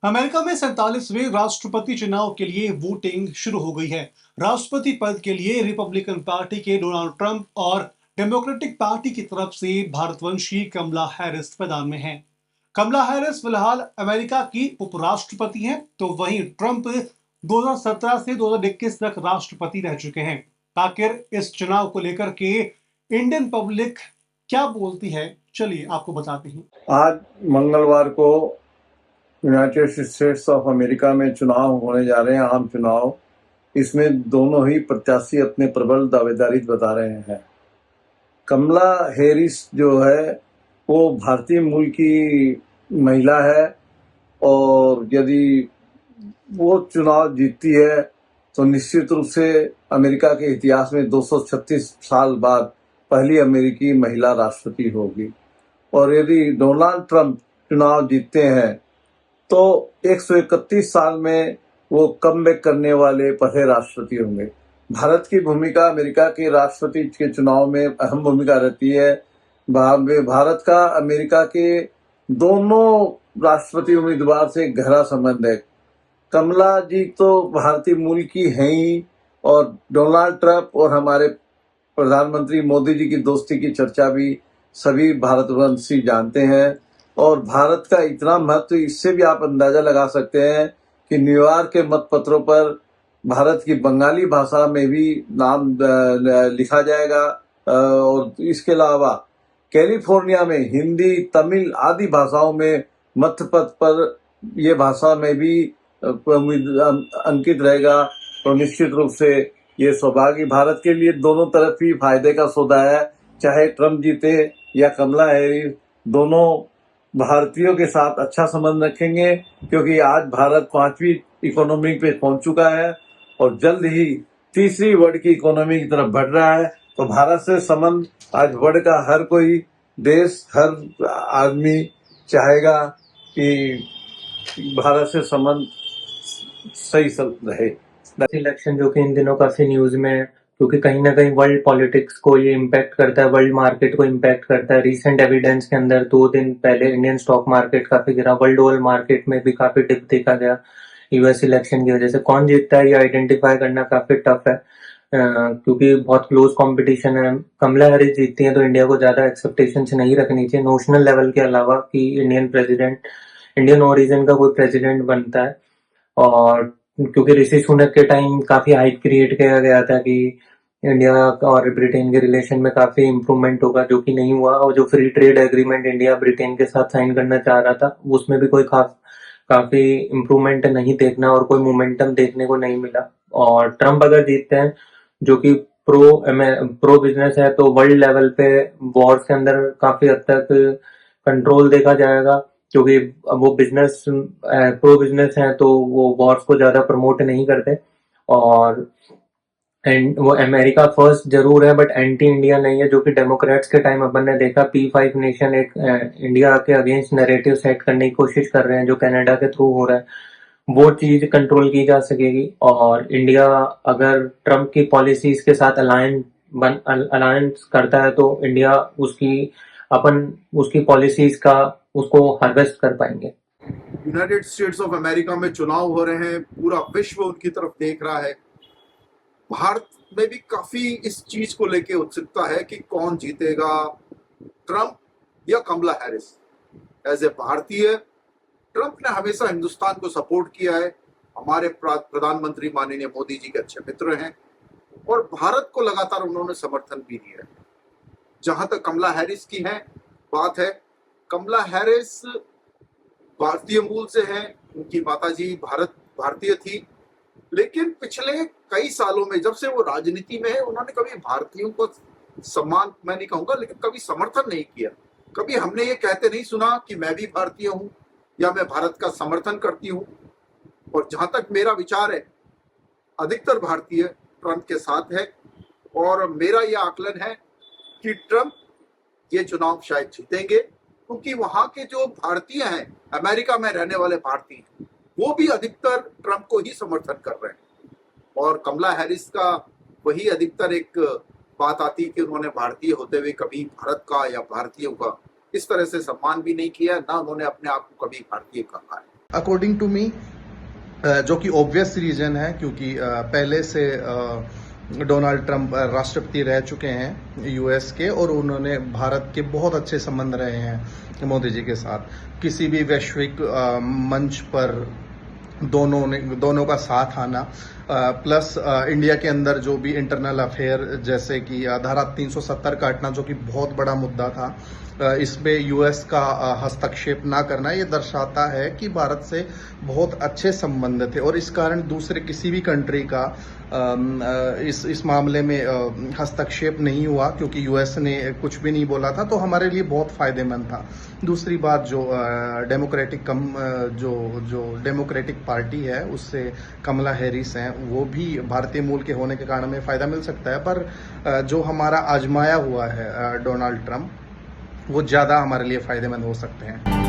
America में 47वें राष्ट्रपति चुनाव के लिए वोटिंग शुरू हो गई है। राष्ट्रपति पद के लिए रिपब्लिकन पार्टी के डोनाल्ड ट्रंप और डेमोक्रेटिक पार्टी की तरफ से भारतवंशी कमला हैरिस मैदान में हैं। कमला हैरिस फिलहाल अमेरिका की उपराष्ट्रपति हैं, तो वहीं ट्रंप 2017 से 2021 तक राष्ट्रपति रह चुके हैं। आखिर इस चुनाव को लेकर के इंडियन पब्लिक क्या बोलती है, चलिए आपको बताते हैं। आज मंगलवार को यूनाइटेड स्टेट्स ऑफ अमेरिका में चुनाव होने जा रहे हैं, आम चुनाव। इसमें दोनों ही प्रत्याशी अपने प्रबल दावेदारी बता रहे हैं। कमला हैरिस जो है वो भारतीय मूल की महिला है और यदि वो चुनाव जीतती है तो निश्चित रूप से अमेरिका के इतिहास में 236 साल बाद पहली अमेरिकी महिला राष्ट्रपति होगी। और यदि डोनाल्ड ट्रंप चुनाव जीतते हैं तो 131 साल में वो कमबैक करने वाले पहले राष्ट्रपति होंगे। भारत की भूमिका अमेरिका के राष्ट्रपति के चुनाव में अहम भूमिका रहती है। भारत का अमेरिका के दोनों राष्ट्रपति उम्मीदवार से गहरा संबंध है। कमला जी तो भारतीय मूल की हैं ही, और डोनाल्ड ट्रंप और हमारे प्रधानमंत्री मोदी जी की दोस्ती की चर्चा भी सभी भारतवंशी जानते हैं। और भारत का इतना महत्व इससे भी आप अंदाजा लगा सकते हैं कि न्यूयॉर्क के मतपत्रों पर भारत की बंगाली भाषा में भी नाम लिखा जाएगा। और इसके अलावा कैलिफोर्निया में हिंदी, तमिल आदि भाषाओं में मतपत्र पर ये भाषा में भी अंकित रहेगा। तो निश्चित रूप से ये सौभाग्य भारत के लिए दोनों तरफ ही फायदे का सौदा है। चाहे ट्रंप जीते या कमला हैरिस, दोनों भारतीयों के साथ अच्छा संबंध रखेंगे, क्योंकि आज भारत 5वीं इकोनॉमी पे पहुंच चुका है और जल्द ही तीसरी वर्ल्ड की इकोनॉमी की तरफ बढ़ रहा है। तो भारत से संबंध आज वर्ल्ड का हर कोई देश, हर आदमी चाहेगा कि भारत से संबंध सही रहे। इलेक्शन जो कि इन दिनों काफी न्यूज में है, क्योंकि कहीं ना कहीं वर्ल्ड पॉलिटिक्स को ये इम्पैक्ट करता है, वर्ल्ड मार्केट को इम्पैक्ट करता है। रिसेंट एविडेंस के अंदर 2 दिन पहले इंडियन स्टॉक मार्केट काफी गिरा, वर्ल्ड ओवर मार्केट में भी काफी डिप देखा गया यूएस इलेक्शन की वजह से। कौन जीतता है ये आइडेंटिफाई करना काफी टफ है, क्योंकि बहुत क्लोज कंपटीशन है। कमला हैरिस जीतती है तो इंडिया को ज्यादा एक्सपेक्टेशंस नहीं रखनी चाहिए नोशनल लेवल के अलावा कि इंडियन ओरिजिन का कोई प्रेसिडेंट बनता है। और क्योंकि ऋषि सुनक के टाइम काफी हाइप क्रिएट किया गया था कि इंडिया और ब्रिटेन के रिलेशन में काफी इंप्रूवमेंट होगा, जो कि नहीं हुआ। और जो free trade agreement India Britain के साथ साइन करना चाह रहा था, उसमें भी कोई काफी इंप्रूवमेंट नहीं देखना और कोई मोमेंटम देखने को नहीं मिला। और ट्रंप अगर जीतते हैं, जो कि प्रो बिजनेस है, तो वर्ल्ड लेवल पे वॉर्स के अंदर काफी हद तक कंट्रोल देखा जाएगा, क्योंकि वो प्रो बिजनेस है तो वो वॉर्स को ज्यादा प्रमोट नहीं करते। और वो अमेरिका फर्स्ट जरूर है, बट एंटी इंडिया नहीं है, जो कि डेमोक्रेट्स के टाइम अपन ने देखा P5 नेशन एक इंडिया के अगेंस्ट नैरेटिव सेट करने की कोशिश कर रहे हैं, जो कनाडा के थ्रू हो रहा है। वो चीज कंट्रोल की जा सकेगी। और इंडिया अगर ट्रंप की पॉलिसीज के साथ अलायंस करता है तो इंडिया उसकी पॉलिसीज का उसको हार्वेस्ट कर पाएंगे। यूनाइटेड स्टेट्स ऑफ अमेरिका में चुनाव हो रहे हैं, पूरा विश्व उनकी तरफ देख रहा है। भारत में भी काफी इस चीज को लेके उत्सुकता है कि कौन जीतेगा, ट्रंप या कमला हैरिस। एज ए भारतीय, ट्रंप ने हमेशा हिंदुस्तान को सपोर्ट किया है। हमारे प्रधानमंत्री माननीय मोदी जी के अच्छे मित्र हैं और भारत को लगातार उन्होंने समर्थन भी दिया है। जहां तक कमला हैरिस की बात है, कमला हैरिस भारतीय मूल से हैं। उनकी माताजी भारतीय थी, लेकिन पिछले कई सालों में जब से वो राजनीति में है, उन्होंने कभी भारतीयों को सम्मान, मैं नहीं कहूंगा, लेकिन कभी समर्थन नहीं किया। कभी हमने ये कहते नहीं सुना कि मैं भी भारतीय हूं या मैं भारत का समर्थन करती हूं। और जहां तक मेरा विचार है, अधिकतर भारतीय ट्रंप के साथ है और मेरा यह आकलन है कि ट्रंप ये चुनाव शायद जीतेंगे, क्योंकि वहां के जो भारतीय हैं, अमेरिका में रहने वाले भारतीय, वो भी अधिकतर ट्रंप को ही समर्थन कर रहे हैं। और कमला हैरिस का वही अधिकतर एक बात आती कि उन्होंने भारतीय होते हुए कभी भारत का या भारतीयों का इस तरह से सम्मान भी नहीं किया, ना उन्होंने अपने आप को कभी भारतीय कहा है। अकॉर्डिंग टू मी जो कि ऑब्वियस रीजन है, क्योंकि पहले से डोनाल्ड ट्रंप राष्ट्रपति रह चुके हैं यूएस के, और उन्होंने भारत के बहुत अच्छे संबंध रहे हैं मोदी जी के साथ। किसी भी वैश्विक मंच पर दोनों का साथ आना, प्लस इंडिया के अंदर जो भी इंटरनल अफेयर, जैसे कि धारा 370 का हटना, जो कि बहुत बड़ा मुद्दा था, इसमें यूएस का हस्तक्षेप ना करना, ये दर्शाता है कि भारत से बहुत अच्छे संबंध थे, और इस कारण दूसरे किसी भी कंट्री का इस मामले में हस्तक्षेप नहीं हुआ, क्योंकि यूएस ने कुछ भी नहीं बोला था, तो हमारे लिए बहुत फायदेमंद था। दूसरी बात, जो डेमोक्रेटिक पार्टी है, उससे कमला हैरिस हैं, वो भी भारतीय मूल के होने के कारण हमें फायदा मिल सकता है, पर जो हमारा आजमाया हुआ है डोनाल्ड ट्रंप, वो ज़्यादा हमारे लिए फ़ायदेमंद हो सकते हैं।